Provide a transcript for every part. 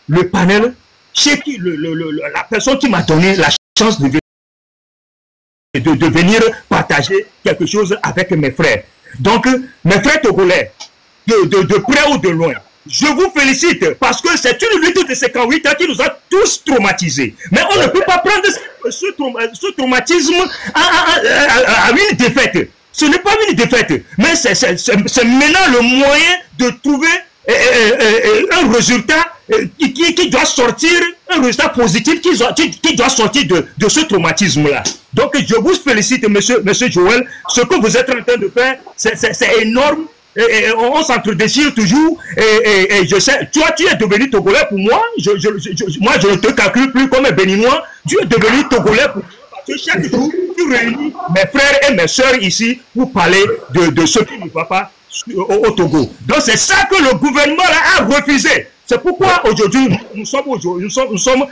le panel chez qui la personne qui m'a donné la chance de venir partager quelque chose avec mes frères. Donc, mes frères togolais, de près ou de loin, je vous félicite parce que c'est une lutte de 58 ans qui nous a tous traumatisés. Mais on ne peut pas prendre ce traumatisme à une défaite. Ce n'est pas une défaite, mais c'est maintenant le moyen de trouver un résultat qui doit sortir, un résultat positif qui doit sortir de ce traumatisme-là. Donc je vous félicite, monsieur Joël. Ce que vous êtes en train de faire, c'est énorme. On s'entre-déchire toujours. Et je sais, toi, tu es devenu Togolais pour moi. Moi, je ne te calcule plus comme un Béninois. Tu es devenu Togolais pour moi. Parce que chaque jour, tu réunis mes frères et mes soeurs ici pour parler de ce qui ne va pas au Togo. Donc c'est ça que le gouvernement a refusé. C'est pourquoi aujourd'hui nous sommes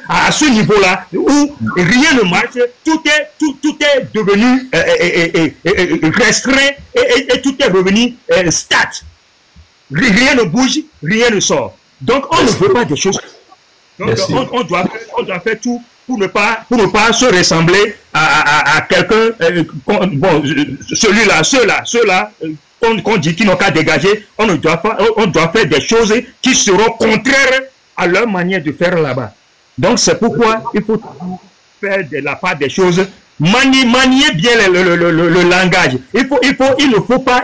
à ce niveau-là où rien ne marche, tout est devenu restreint et tout est revenu stat. Rien ne bouge, rien ne sort. Donc on ne veut pas des choses. Donc on doit faire tout pour ne pas se ressembler à quelqu'un. Bon, ceux-là. Qu'on dit qu'ils n'ont qu'à dégager, on doit faire des choses qui seront contraires à leur manière de faire là-bas. Donc c'est pourquoi il faut faire de la part des choses, manier bien le langage. Il ne faut pas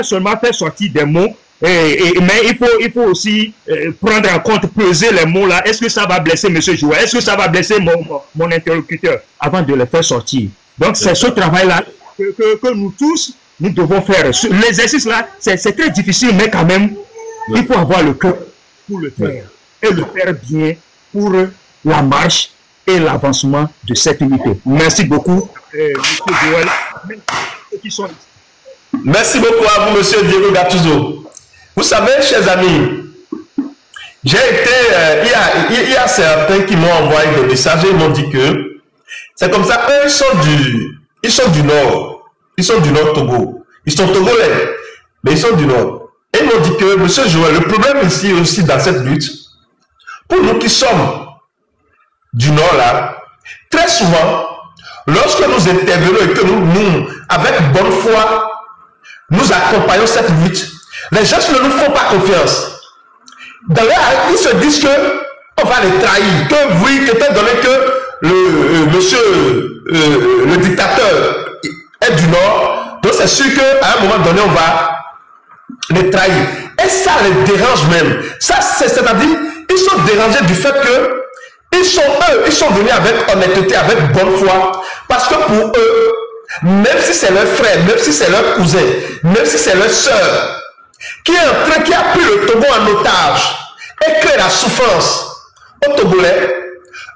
seulement faire sortir des mots, mais il faut aussi prendre en compte, peser les mots là. Est-ce que ça va blesser M. Jouet? Est-ce que ça va blesser mon interlocuteur avant de les faire sortir? Donc c'est ce travail-là que nous tous, nous devons faire. L'exercice là, c'est très difficile, mais quand même, il faut avoir le cœur pour le faire. Et le faire bien pour la marche et l'avancement de cette unité. Merci beaucoup, M. Joël. Merci beaucoup à vous, M. Diego Gattuso. Vous savez, chers amis, j'ai été, il y a certains qui m'ont envoyé des messages et ils m'ont dit que c'est comme ça, eux, ils sont du Nord. Ils sont du Nord Togo. Ils sont togolais, mais ils sont du Nord. Et ils m'ont dit que, M. Joël, le problème ici aussi dans cette lutte, pour nous qui sommes du Nord là, très souvent, lorsque nous intervenons et que nous, avec bonne foi, nous accompagnons cette lutte, les gens ne nous font pas confiance. D'ailleurs, ils se disent que on va les trahir, que oui, étant donné que le dictateur est du Nord, donc c'est sûr qu'à un moment donné, on va les trahir. Et ça les dérange même. Ça, c'est-à-dire, ils sont dérangés du fait que ils sont venus avec honnêteté, avec bonne foi, parce que pour eux, même si c'est leur frère, même si c'est leur cousin, même si c'est leur soeur, qui a pris le Togo en otage et crée la souffrance aux Togolais,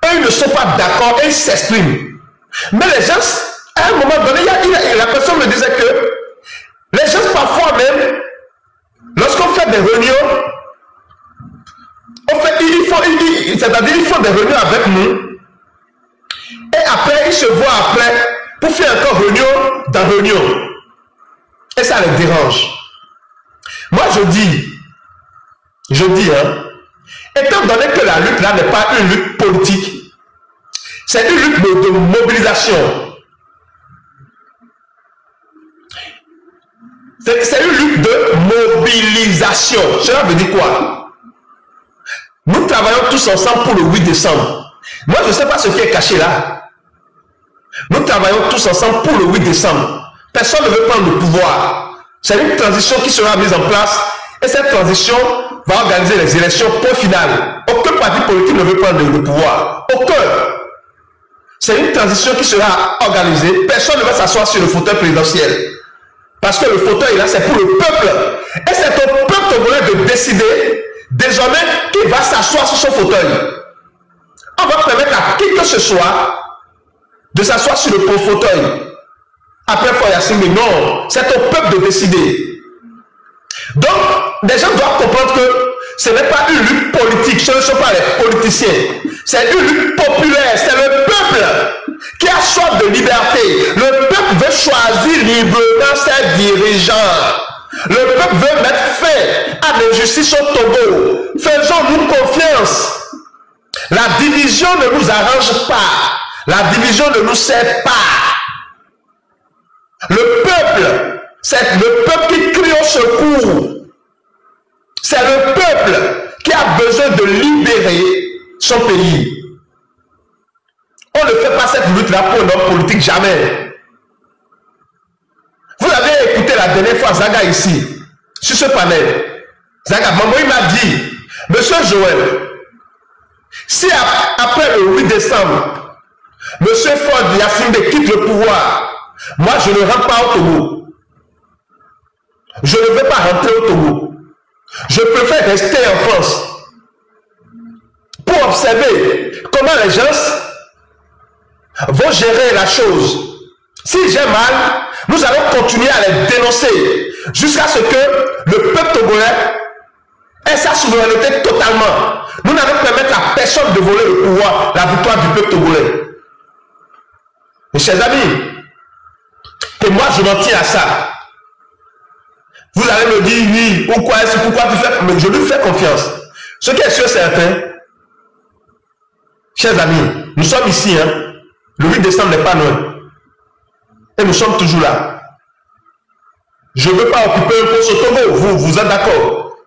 eux, ils ne sont pas d'accord et ils s'expriment. Mais les gens, à un moment donné, la personne me disait que les gens, parfois même, lorsqu'on fait des réunions, c'est-à-dire ils font des réunions avec nous, et après, ils se voient après pour faire encore réunion dans réunion. Et ça les dérange. Moi, je dis, hein, étant donné que la lutte là n'est pas une lutte politique, c'est une lutte de mobilisation. C'est une lutte de mobilisation. Cela veut dire quoi? Nous travaillons tous ensemble pour le 8 décembre. Moi, je ne sais pas ce qui est caché là. Nous travaillons tous ensemble pour le 8 décembre. Personne ne veut prendre le pouvoir. C'est une transition qui sera mise en place. Et cette transition va organiser les élections point final. Aucun parti politique ne veut prendre le pouvoir. Aucun. C'est une transition qui sera organisée. Personne ne va s'asseoir sur le fauteuil présidentiel. Parce que le fauteuil là, c'est pour le peuple. Et c'est au peuple togolais de décider désormais qui va s'asseoir sur son fauteuil. On va permettre à qui que ce soit de s'asseoir sur le fauteuil. Après, il faut y assumer. Non, c'est au peuple de décider. Donc, les gens doivent comprendre que ce n'est pas une lutte politique, ce ne sont pas les politiciens. C'est une lutte populaire, c'est le peuple qui a soif de liberté. Le peuple veut choisir librement ses dirigeants. Le peuple veut mettre fin à l'injustice au Togo. Faisons-nous confiance. La division ne nous arrange pas. La division ne nous sert pas. Le peuple, c'est le peuple qui crie au secours. C'est le peuple qui a besoin de libérer son pays. On ne fait pas cette lutte-là pour un homme politique, jamais. Vous avez écouté la dernière fois Zaga ici, sur ce panel. Zaga, maman, il m'a dit, Monsieur Joël, si après le 8 décembre, Monsieur Ford Yacine quitte le pouvoir, moi je ne rentre pas au Togo. Je ne vais pas rentrer au Togo. Je préfère rester en France pour observer comment les gens vont gérer la chose. Si j'ai mal, nous allons continuer à les dénoncer jusqu'à ce que le peuple togolais ait sa souveraineté totalement. Nous n'allons permettre à personne de voler le pouvoir, la victoire du peuple togolais. Mes chers amis, et moi je m'en tiens à ça. Vous allez me dire oui, pourquoi tu fais, mais je lui fais confiance. Ce qui est sûr certain, chers amis, nous sommes ici, hein. Le 8 décembre n'est pas loin. Et nous sommes toujours là. Je ne veux pas occuper un poste au Togo, vous êtes d'accord?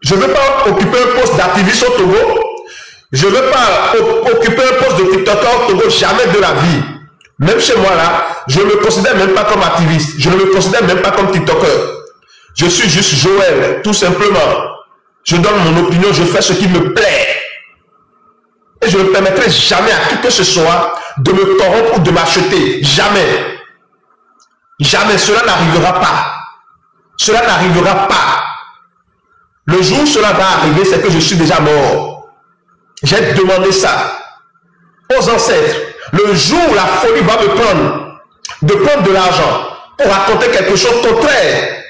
Je ne veux pas occuper un poste d'activiste au Togo. Je ne veux pas occuper un poste de TikToker au Togo, jamais de la vie. Même chez moi là, je ne me considère même pas comme activiste. Je ne me considère même pas comme TikToker. Je suis juste Joël, tout simplement. Je donne mon opinion, je fais ce qui me plaît. Et je ne permettrai jamais à qui que ce soit de me corrompre ou de m'acheter. Jamais. Jamais. Cela n'arrivera pas. Cela n'arrivera pas. Le jour où cela va arriver, c'est que je suis déjà mort. J'ai demandé ça aux ancêtres. Le jour où la folie va me prendre, de prendre de l'argent pour raconter quelque chose contraire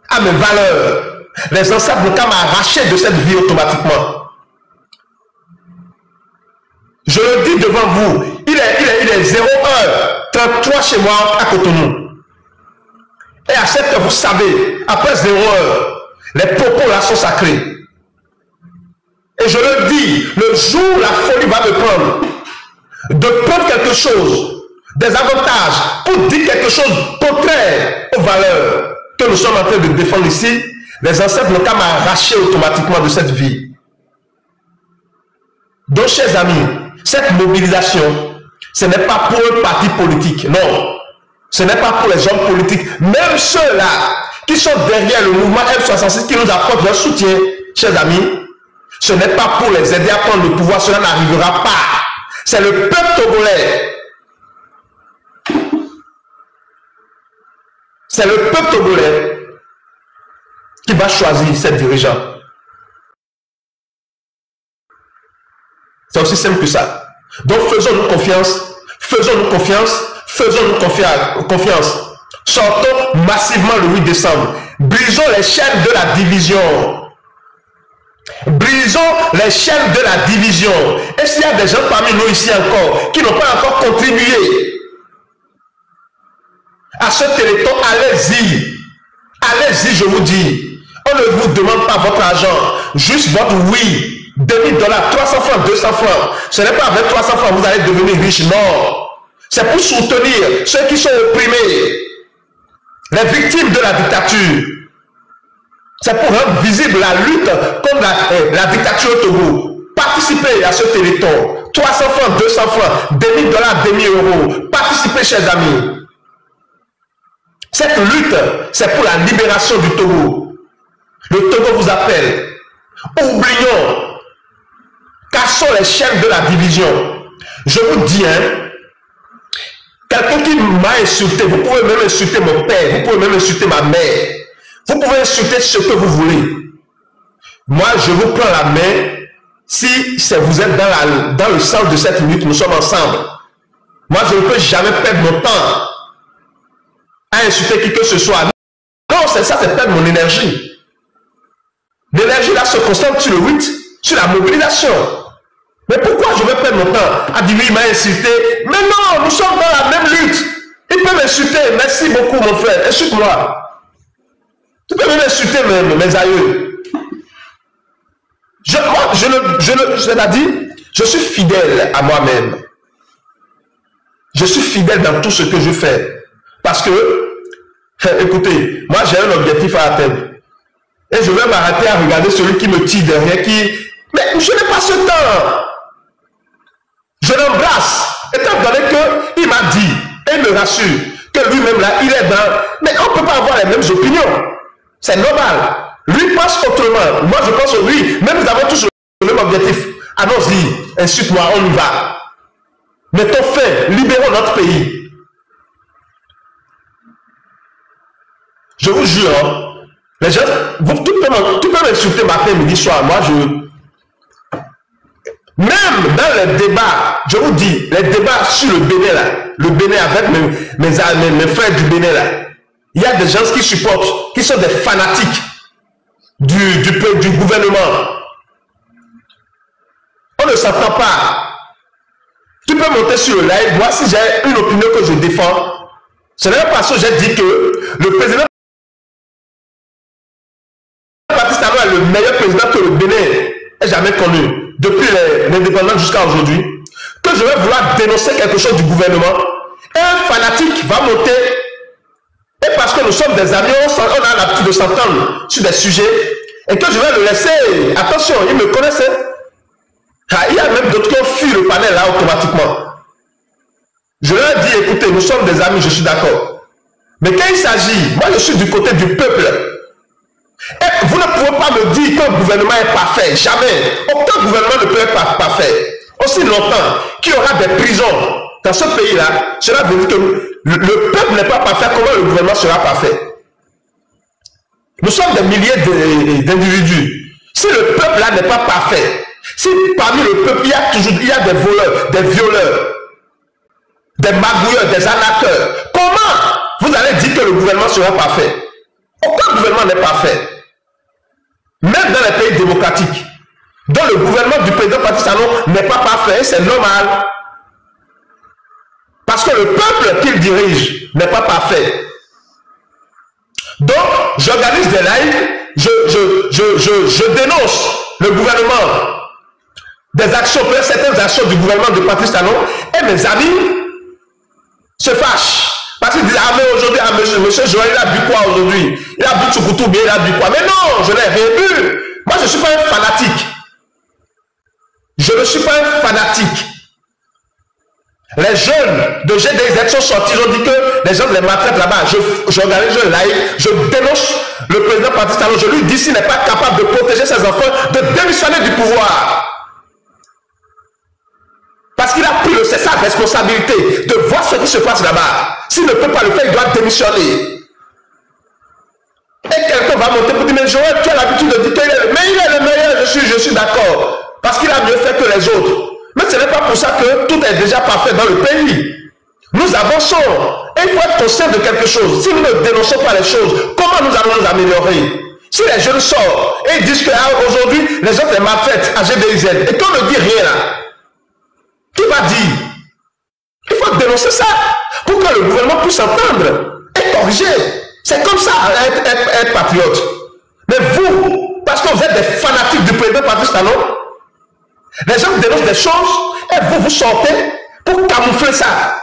à mes valeurs, les ancêtres n'ont qu'à m'arracher de cette vie automatiquement. Je le dis devant vous, il est 0h33 chez moi à Cotonou. Et à cette heure, vous savez, après 0h, les propos là sont sacrés. Et je le dis, le jour où la folie va me prendre, de prendre quelque chose, des avantages, pour dire quelque chose contraire aux valeurs que nous sommes en train de défendre ici, les ancêtres n'ont qu'à m'arracher automatiquement de cette vie. Donc, chers amis, cette mobilisation, ce n'est pas pour un parti politique, non. Ce n'est pas pour les hommes politiques, même ceux-là qui sont derrière le mouvement M66, qui nous apportent leur soutien, chers amis, ce n'est pas pour les aider à prendre le pouvoir, cela n'arrivera pas. C'est le peuple togolais. C'est le peuple togolais qui va choisir ses dirigeants. C'est aussi simple que ça. Donc faisons-nous confiance, faisons-nous confiance, faisons-nous confiance. Sortons massivement le 8 décembre. Brisons les chaînes de la division. Brisons les chaînes de la division. Et s'il y a des gens parmi nous ici encore qui n'ont pas encore contribué à ce téléthon, allez-y. Allez-y, je vous dis. On ne vous demande pas votre argent, juste votre oui. $2000, 300 francs, 200 francs. Ce n'est pas avec 300 francs que vous allez devenir riche, non. C'est pour soutenir ceux qui sont opprimés, les victimes de la dictature. C'est pour rendre visible la lutte contre la dictature au Togo. Participez à ce téléthon. 300 francs, 200 francs, $2000, 2000 euros. Participez, chers amis. Cette lutte, c'est pour la libération du Togo. Le Togo vous appelle. Oublions. Cassons les chaînes de la division. Je vous dis, hein, quelqu'un qui m'a insulté, vous pouvez même insulter mon père, vous pouvez même insulter ma mère. Vous pouvez insulter ce que vous voulez. Moi, je vous prends la main. Si vous êtes dans le centre de cette lutte, nous sommes ensemble. Moi, je ne peux jamais perdre mon temps à insulter qui que ce soit. Non, c'est ça, c'est perdre mon énergie. L'énergie là se concentre sur le 8, sur la mobilisation. Mais pourquoi je vais perdre mon temps à dire oui, il m'a insulté? Mais non, nous sommes dans la même lutte. Il peut m'insulter. Merci beaucoup, mon frère. Insulte-moi. Tu peux même insulter mes aïeux. C'est-à-dire, je suis fidèle à moi-même. Je suis fidèle dans tout ce que je fais. Parce que, écoutez, moi j'ai un objectif à atteindre. Et je vais m'arrêter à regarder celui qui me tire derrière, mais je n'ai pas ce temps. Je l'embrasse, étant donné qu'il m'a dit, et il me rassure, que lui-même là, il est dans... Mais on ne peut pas avoir les mêmes opinions. C'est normal. Lui pense autrement. Moi, je pense oui. Même nous avons tous le même objectif. Allons-y, insulte-moi, on y va. Mettons fin, libérons notre pays. Je vous jure, les gens, tout peut m'insulter matin, midi, soir. Moi, même dans les débats, je vous dis, les débats sur le Bénin, là, le Bénin avec mes frères du Bénin, là, il y a des gens qui supportent, qui sont des fanatiques du gouvernement. On ne s'entend pas. Tu peux monter sur le live. Moi, si j'ai une opinion que je défends, ce n'est pas parce que j'ai dit que le président Patrice Talon est le meilleur président que le Bénin ait jamais connu, depuis l'indépendance jusqu'à aujourd'hui, que je vais vouloir dénoncer quelque chose du gouvernement. Un fanatique va monter, et parce que nous sommes des amis, on a l'habitude de s'entendre sur des sujets, et que je vais le laisser. Attention, ils me connaissent. Il y a même d'autres qui ont fui le panel là automatiquement. Je leur dis, écoutez, nous sommes des amis, je suis d'accord. Mais quand il s'agit, moi je suis du côté du peuple. Et vous ne pouvez pas me dire qu'un gouvernement est parfait. Jamais. Aucun gouvernement ne peut être parfait. Aussi longtemps qu'il y aura des prisons dans ce pays-là, cela veut dire que le peuple n'est pas parfait. Comment le gouvernement sera parfait? Nous sommes des milliers d'individus. Si le peuple-là n'est pas parfait, si parmi le peuple, il y a des voleurs, des violeurs, des magouilleurs, des arnaqueurs, comment vous allez dire que le gouvernement sera parfait? Aucun gouvernement n'est parfait. Même dans les pays démocratiques, dont le gouvernement du président Patrice Talon n'est pas parfait, c'est normal. Parce que le peuple qu'il dirige n'est pas parfait. Donc, j'organise des lives, je dénonce le gouvernement, des actions, peut-être certaines actions du gouvernement de Patrice Talon, et mes amis se fâchent. Parce qu'ils disent, ah mais aujourd'hui, ah, monsieur Joël, il a bu quoi aujourd'hui? Il a bu Tchoukoutou, bien il a bu quoi? Mais non, je n'ai rien bu. Moi, je ne suis pas un fanatique. Je ne suis pas un fanatique. Les jeunes de GDZ sont sortis, ils ont dit que les gens les maltraitent là-bas. J'organise un live, je dénonce le président Patrice Talon. Je lui dis s'il n'est pas capable de protéger ses enfants, de démissionner du pouvoir. Parce qu'il a pris sa responsabilité de voir ce qui se passe là-bas. S'il ne peut pas le faire, il doit démissionner. Et quelqu'un va monter pour dire, mais Joël, tu as l'habitude de dire qu'il est le meilleur, il est le meilleur, je suis d'accord. Parce qu'il a mieux fait que les autres. Mais ce n'est pas pour ça que tout est déjà parfait dans le pays. Nous avançons. Et il faut être conscient de quelque chose. Si nous ne dénonçons pas les choses, comment nous allons nous améliorer? Si les jeunes sortent et ils disent qu'aujourd'hui, les autres les maltraitent à GDZ, et qu'on ne dit rien là, qui va dire? Il faut dénoncer ça pour que le gouvernement puisse entendre et corriger. C'est comme ça, être patriote. Mais vous, parce que vous êtes des fanatiques du président Patrice Talon, les gens dénoncent des choses et vous sortez pour camoufler ça.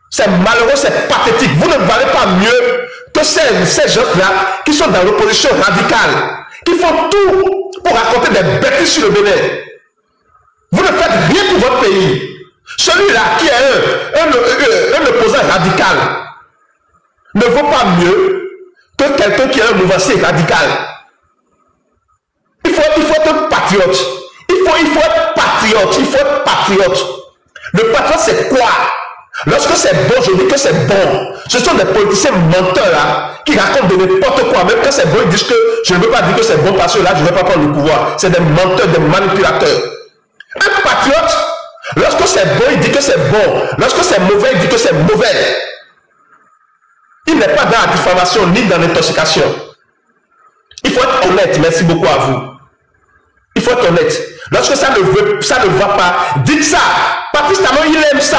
C'est malheureux, c'est pathétique. Vous ne valez pas mieux que ces gens-là qui sont dans l'opposition radicale, qui font tout pour raconter des bêtises sur le Bénin. Vous ne faites rien pour votre pays. Celui-là qui est un opposant radical ne vaut pas mieux que quelqu'un qui est un mouvancier radical. Il faut être patriote. Il faut être patriote. Il faut être patriote. Le patriote, c'est quoi? Lorsque c'est bon, je dis que c'est bon. Ce sont des politiciens menteurs là, qui racontent de n'importe quoi. Même quand c'est bon, ils disent que je ne veux pas dire que c'est bon parce que là, je ne vais pas prendre le pouvoir. C'est des menteurs, des manipulateurs. Un patriote, lorsque c'est bon, il dit que c'est bon. Lorsque c'est mauvais, il dit que c'est mauvais. Il n'est pas dans la diffamation ni dans l'intoxication. Il faut être honnête. Merci beaucoup à vous. Il faut être honnête. Lorsque ça ne va pas, dites ça. Patrice Talon, il aime ça.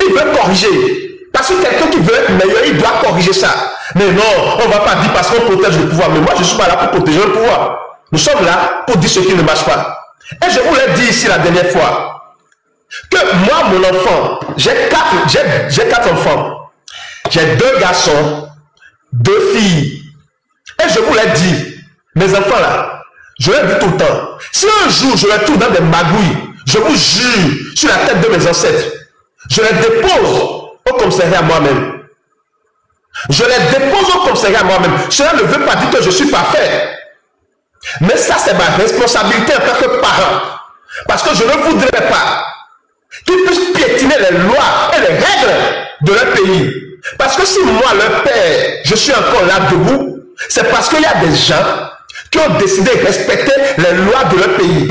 Il veut corriger. Parce que quelqu'un qui veut être meilleur, il doit corriger ça. Mais non, on ne va pas dire parce qu'on protège le pouvoir. Mais moi, je ne suis pas là pour protéger le pouvoir. Nous sommes là pour dire ce qui ne marche pas. Et je vous l'ai dit ici la dernière fois, que moi, mon enfant, j'ai quatre enfants. J'ai 2 garçons, 2 filles. Et je vous l'ai dit, mes enfants là, je leur dis tout le temps, si un jour je les trouve dans des magouilles, je vous jure sur la tête de mes ancêtres, je les dépose au commissariat moi-même. Je les dépose au commissariat moi-même. Cela ne veut pas dire que je suis parfait. Mais ça, c'est ma responsabilité en tant que parent. Parce que je ne voudrais pas qu'ils puissent piétiner les lois et les règles de leur pays. Parce que si moi, leur père, je suis encore là debout, c'est parce qu'il y a des gens qui ont décidé de respecter les lois de leur pays.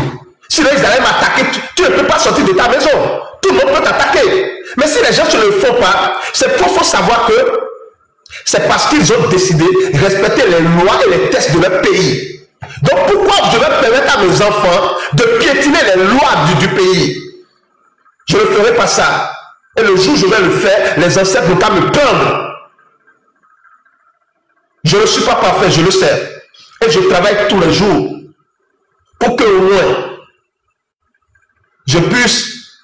Sinon, ils allaient m'attaquer. Tu ne peux pas sortir de ta maison. Tout le monde peut t'attaquer. Mais si les gens ne le font pas, c'est pour faut savoir que c'est parce qu'ils ont décidé de respecter les lois et les textes de leur pays. Donc pourquoi je vais permettre à mes enfants de piétiner les lois du pays? Je ne ferai pas ça. Et le jour où je vais le faire, les ancêtres vont pas me prendre. Je ne suis pas parfait, je le sais. Et je travaille tous les jours pour que au moins je puisse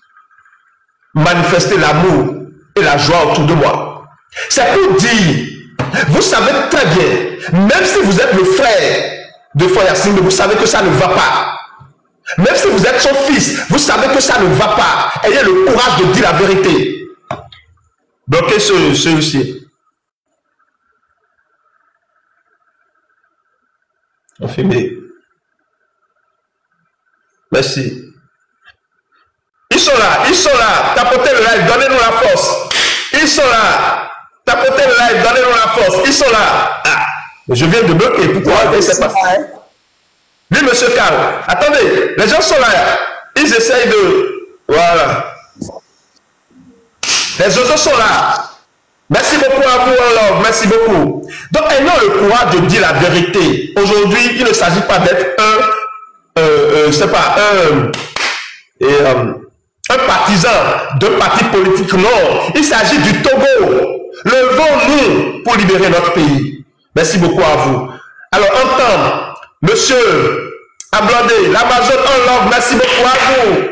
manifester l'amour et la joie autour de moi. C'est pour dire, vous savez très bien, même si vous êtes le frère de Foyasim, vous savez que ça ne va pas. Même si vous êtes son fils, vous savez que ça ne va pas. Ayez le courage de dire la vérité. Bloquez celui-ci. Filmé. Merci. Ils sont là. Tapotez le live, donnez-nous la force. Ils sont là. Tapotez le live, donnez-nous la force. Ils sont là. Ah, je viens de bloquer. Pourquoi? Je sais pas. Oui, monsieur Carl. Attendez, les gens sont là. Ils essayent de... Voilà. Les autres sont là. Merci beaucoup à vous, alors. Merci beaucoup. Donc, ayons le courage de dire la vérité. Aujourd'hui, il ne s'agit pas d'être un partisan d'un parti politique. Non. Il s'agit du Togo. Levons-nous pour libérer notre pays. Merci beaucoup à vous. Alors, entendre, monsieur Ablandé, l'Amazon on love, merci beaucoup à vous.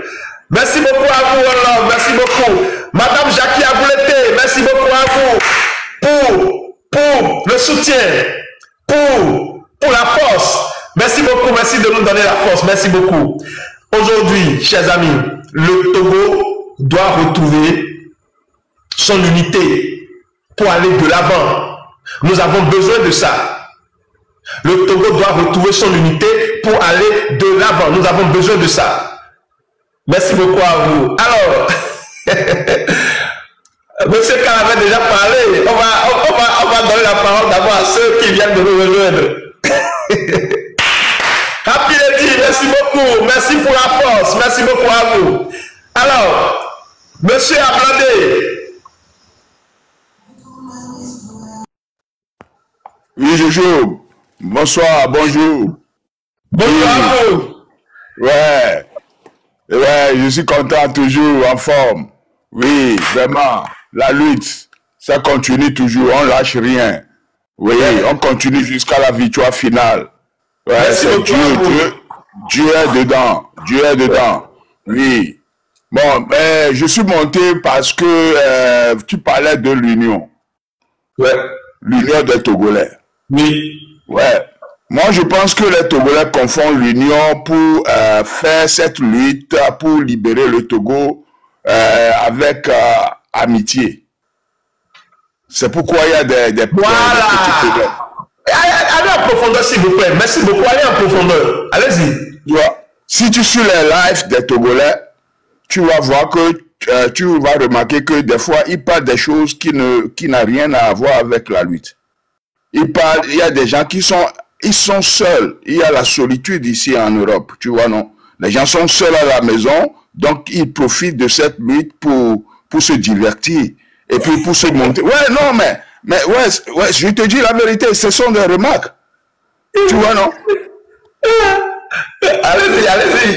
Merci beaucoup à vous, on love, merci beaucoup. Madame Jackie Abouleté, merci beaucoup à vous pour le soutien, pour la force. Merci beaucoup, merci de nous donner la force, merci beaucoup. Aujourd'hui, chers amis, le Togo doit retrouver son unité pour aller de l'avant. Nous avons besoin de ça. Le Togo doit retrouver son unité pour aller de l'avant. Nous avons besoin de ça. Merci beaucoup à vous. Alors, monsieur Kal avait déjà parlé. On va donner la parole d'abord à ceux qui viennent de nous rejoindre. Happy Lady, merci beaucoup. Merci pour la force. Merci beaucoup à vous. Alors, monsieur Ablandé. Oui, Jojo. Bonsoir, bonjour. Bonjour à vous. Ouais, je suis content, toujours en forme. Oui, vraiment, la lutte, ça continue toujours, on lâche rien. Oui, on continue jusqu'à la victoire finale. Ouais, c'est Dieu est dedans, Dieu est dedans. Oui. Bon, je suis monté parce que tu parlais de l'union. Ouais. L'union des Togolais. Oui. Ouais. Moi, je pense que les Togolais confondent l'union pour faire cette lutte pour libérer le Togo avec amitié. C'est pourquoi il y a des petits problèmes. Allez en profondeur, s'il vous plaît. Merci beaucoup. Allez en profondeur. Allez-y. Si tu suis les lives des Togolais, tu vas voir que tu vas remarquer que des fois, ils parlent des choses qui n'ont rien à voir avec la lutte. Il y a des gens qui sont seuls. Il y a la solitude ici en Europe, tu vois, non? Les gens sont seuls à la maison, donc ils profitent de cette lutte pour se divertir et puis pour se monter. Ouais, non, mais ouais, je te dis la vérité, ce sont des remarques. Tu vois, non? Allez-y.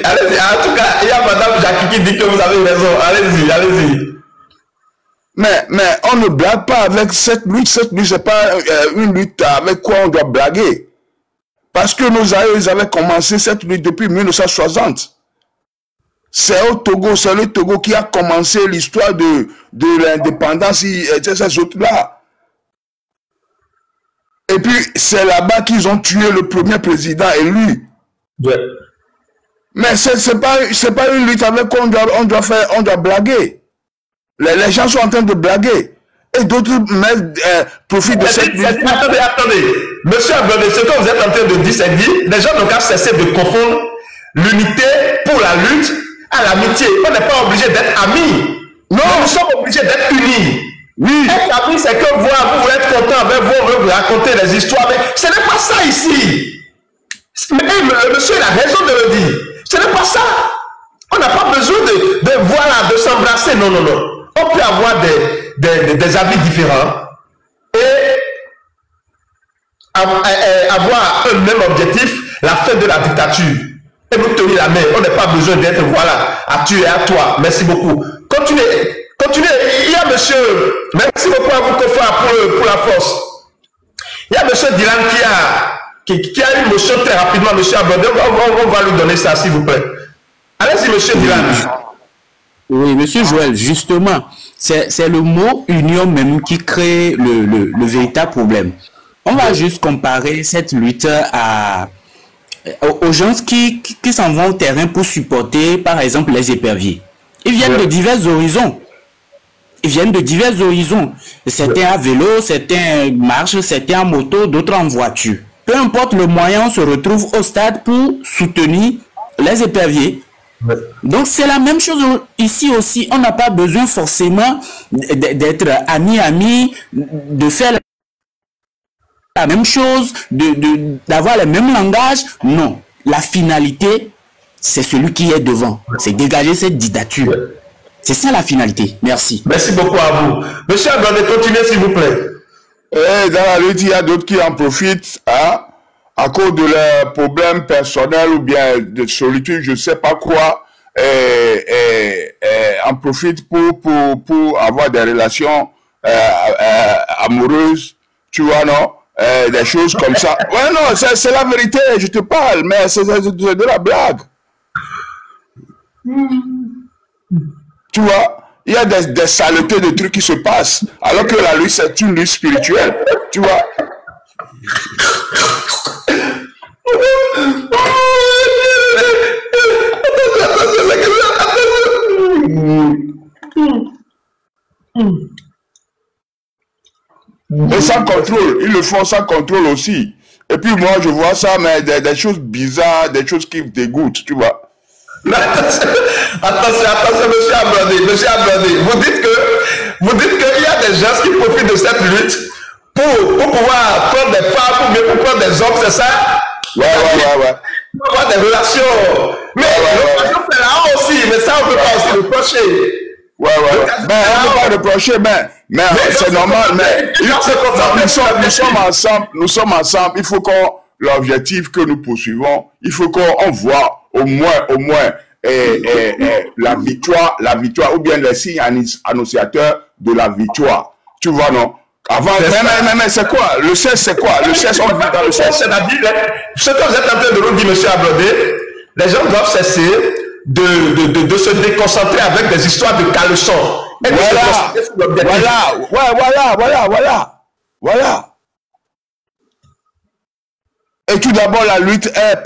En tout cas, il y a madame Jackie qui dit que vous avez raison. Allez-y. Mais on ne blague pas avec cette lutte. Cette lutte, c'est pas une lutte avec quoi on doit blaguer. Parce que nos aïeux, ils avaient commencé cette lutte depuis 1960. C'est au Togo, c'est le Togo qui a commencé l'histoire de l'indépendance et ces autres-là. Et puis, c'est là-bas qu'ils ont tué le premier président élu. Ouais. Mais c'est pas une lutte avec quoi on doit blaguer. Les gens sont en train de blaguer. Et d'autres profitent de cette lutte. Attendez. Monsieur Ablodé, ce que vous êtes en train de dire, c'est dit, les gens n'ont qu'à cesser de confondre l'unité pour la lutte à l'amitié. On n'est pas obligé d'être amis. Non, nous sommes obligés d'être unis. Oui. Être ami, c'est que vous êtes content avec vous, vous racontez des histoires. Mais ce n'est pas ça ici. Mais le monsieur il a raison de le dire. Ce n'est pas ça. On n'a pas besoin de s'embrasser. Non. On peut avoir des avis différents et avoir un même objectif, la fin de la dictature. Et vous tenir la main. On n'a pas besoin d'être, voilà, à tuer à toi. Merci beaucoup. Continuez. Il y a monsieur, merci beaucoup à vous, Kofa, pour la force. Il y a monsieur Dylan qui a une motion très rapidement, monsieur Abondé. On va lui donner ça, s'il vous plaît. Allez-y, monsieur Dylan. Oui, monsieur Joël, justement, c'est le mot union même qui crée le véritable problème. On va juste comparer cette lutte aux gens qui s'en vont au terrain pour supporter, par exemple, les éperviers. Ils viennent de divers horizons. Certains à vélo, certains marchent, certains en moto, d'autres en voiture. Peu importe le moyen, on se retrouve au stade pour soutenir les éperviers. Donc c'est la même chose ici aussi. On n'a pas besoin forcément d'être amis, de faire la même chose, d'avoir le même langage. Non, la finalité, c'est celui qui est devant. C'est dégager cette dictature. C'est ça la finalité. Merci. Merci beaucoup à vous. Monsieur Ablodé, continuez s'il vous plaît. Et dans la lutte, il y a d'autres qui en profitent, hein, à cause de leurs problèmes personnels ou bien de solitude, je ne sais pas quoi, en profitent pour avoir des relations amoureuses, tu vois, non? Des choses comme ça. Ouais, non, c'est la vérité, je te parle, mais c'est de la blague. Tu vois, il y a des saletés de trucs qui se passent, alors que la lutte, c'est une lutte spirituelle, tu vois. Et sans contrôle, ils le font sans contrôle aussi. Et puis moi, je vois ça, mais des choses bizarres, des choses qui me dégoûtent, tu vois. Attention, monsieur Ablodé, vous dites qu'il y a des gens qui profitent de cette lutte pour pouvoir prendre des femmes ou bien pour prendre des hommes, c'est ça? Ouais. Pour avoir des relations. Mais l'occasion fait là aussi, mais ça on ne peut pas aussi reprocher. Ouais. Mais on ne peut pas reprocher, mais c'est normal, mais nous sommes ensemble, il faut qu'on, l'objectif que nous poursuivons, il faut qu'on voit au moins la victoire, ou bien les signes annonciateurs de la victoire. Tu vois, non? Avant, mais c'est quoi? Le cesse, c'est quoi? Le cesse, on vit dans le cesse. C'est-à-dire, ce que vous êtes en train de nous dire, monsieur Ablodé, les gens doivent cesser de se déconcentrer avec des histoires de caleçons. Voilà. Et tout d'abord, la lutte est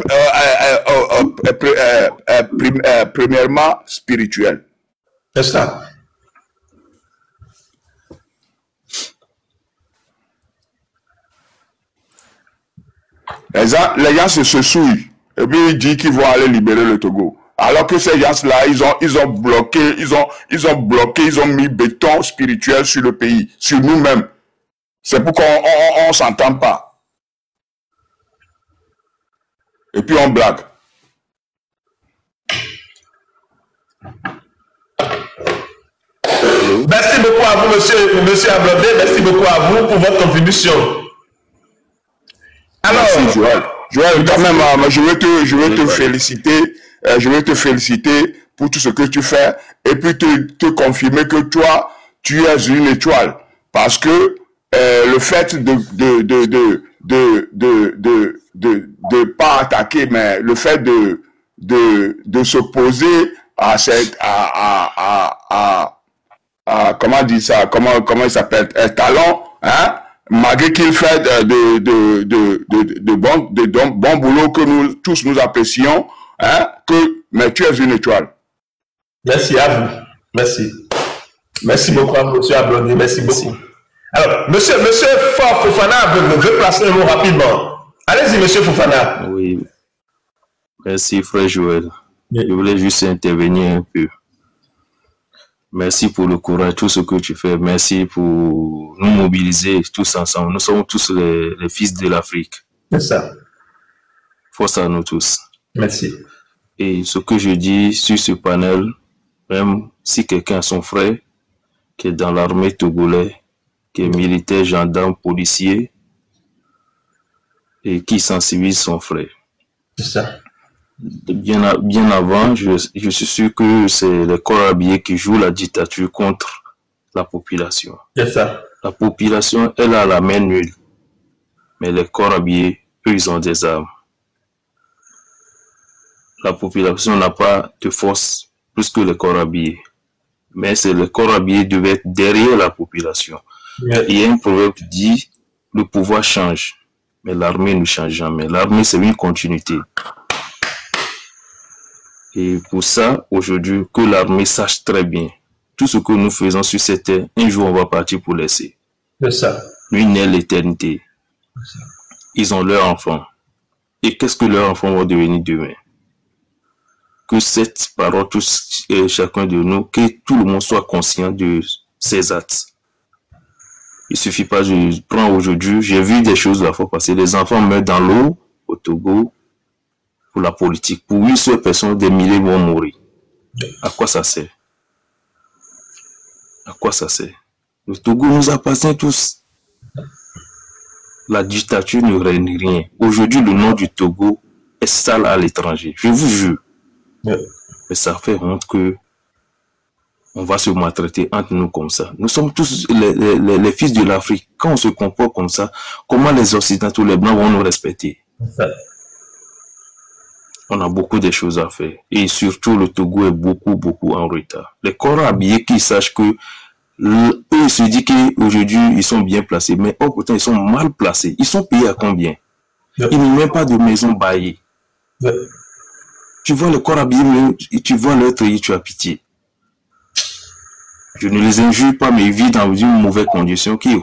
premièrement spirituelle. C'est ça. Les gens se souillent. Et puis ils disent qu'ils vont aller libérer le Togo. Alors que ces gens-là, ils ont bloqué, ils ont mis béton spirituel sur le pays, sur nous-mêmes. C'est pourquoi on s'entend pas. Et puis on blague. Merci beaucoup à vous, monsieur Ablodé. Merci beaucoup à vous pour votre contribution. Alors, merci, Joël, quand même, je veux te féliciter. Je veux te féliciter pour tout ce que tu fais et puis te confirmer que toi, tu es une étoile. Parce que le fait de pas attaquer, mais le fait de s'opposer à cette, comment dire ça, comment il s'appelle, un talent, hein, malgré qu'il fait de bon boulot que nous tous nous apprécions, hein, mais tu es une étoile. Merci à vous. Merci. Merci beaucoup à monsieur Ablondé. Merci beaucoup. Alors, monsieur Fofana veut placer un mot rapidement. Allez-y, monsieur Fofana. Oui. Merci, frère Joël. Je voulais juste intervenir un peu. Merci pour le courage, tout ce que tu fais. Merci pour nous mobiliser tous ensemble. Nous sommes tous les fils de l'Afrique. C'est ça. Force à nous tous. Merci. Et ce que je dis sur ce panel, même si quelqu'un a son frère qui est dans l'armée togolaise, qui est militaire, gendarme, policier, et qui sensibilise son frère. C'est ça. Bien avant, je suis sûr que c'est les corps habillés qui jouent la dictature contre la population. C'est ça. La population, elle a la main nulle. Mais les corps habillés, eux, ils ont des armes. La population n'a pas de force plus que les corps habillés. Mais c'est les corps habillés qui devaient être derrière la population. Il y a un proverbe qui dit, le pouvoir change, mais l'armée ne change jamais. L'armée, c'est une continuité. Et pour ça, aujourd'hui, que l'armée sache très bien, tout ce que nous faisons sur cette terre, un jour on va partir pour laisser. C'est ça. Lui n'est l'éternité. Ils ont leurs enfants. Et qu'est-ce que leurs enfants vont devenir demain? Que cette parole, tous et chacun de nous, que tout le monde soit conscient de ses actes. Il suffit pas, je prends aujourd'hui, j'ai vu des choses la fois passer, les enfants meurent dans l'eau au Togo pour la politique. Pour une seule personne, des milliers vont mourir. À quoi ça sert? À quoi ça sert? Le Togo nous appartient tous. La dictature ne règne rien. Aujourd'hui, le nom du Togo est sale à l'étranger. Je vous jure. Mais ça fait honte que on va se maltraiter entre nous comme ça. Nous sommes tous les fils de l'Afrique. Quand on se comporte comme ça, comment les Occidentaux, les Blancs vont nous respecter? On a beaucoup de choses à faire. Et surtout, le Togo est beaucoup en retard. Les corps habillés qui sachent que eux, ils se disent qu'aujourd'hui, ils sont bien placés. Mais oh, pourtant, ils sont mal placés. Ils sont payés à combien? Ils n'ont même pas de maison baillée. Tu vois le corps habillé, tu vois leur treillis, tu as pitié. Je ne les injure pas, mais ils vivent dans une mauvaise condition qui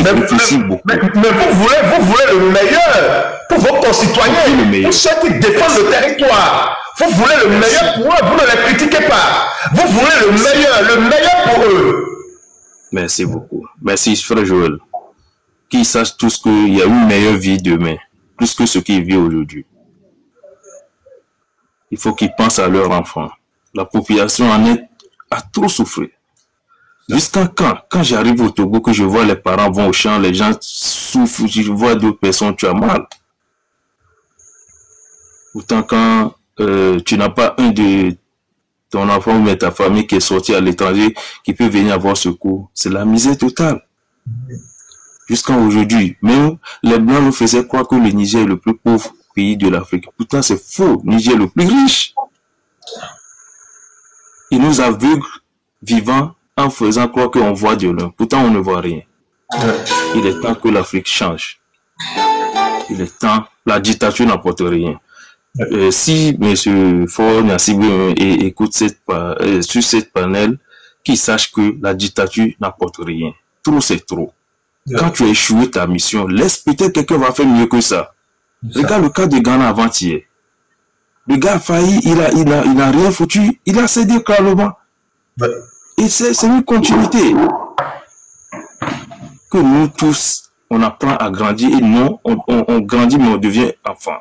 réfléchit beaucoup. Mais vous voulez le meilleur pour vos concitoyens, pour ceux qui défendent le territoire. Vous voulez le meilleur pour eux, vous ne les critiquez pas. Vous voulez le meilleur pour eux. Merci beaucoup. Merci, frère Joël. Qu'ils sachent tous qu'il y a une meilleure vie demain, plus que ce qu'ils vivent aujourd'hui. Il faut qu'ils pensent à leurs enfants. La population a trop souffert. Jusqu'à quand j'arrive au Togo, que je vois les parents vont au champ, les gens souffrent, je vois d'autres personnes, tu as mal. Autant quand tu n'as pas un de ton enfant ou ta famille qui est sorti à l'étranger, qui peut venir avoir secours, c'est la misère totale. Jusqu'à aujourd'hui, même les Blancs nous faisaient croire que le Niger est le plus pauvre pays de l'Afrique. Pourtant, c'est faux. Le Niger est le plus riche. Ils nous aveuglent vivants en faisant croire qu'on voit de loin. Pourtant, on ne voit rien. Il est temps que l'Afrique change. Il est temps. La dictature n'apporte rien. Si M. Faure Gnassingbé écoute sur cette panel, qu'il sache que la dictature n'apporte rien. Trop, c'est trop. Quand tu as échoué ta mission, laisse peut-être quelqu'un va faire mieux que ça. Regarde le cas de Ghana avant-hier. Le gars a failli, il a rien foutu, il a cédé carrément. Et c'est une continuité. Que nous tous, on apprend à grandir et non, on grandit mais on devient enfant.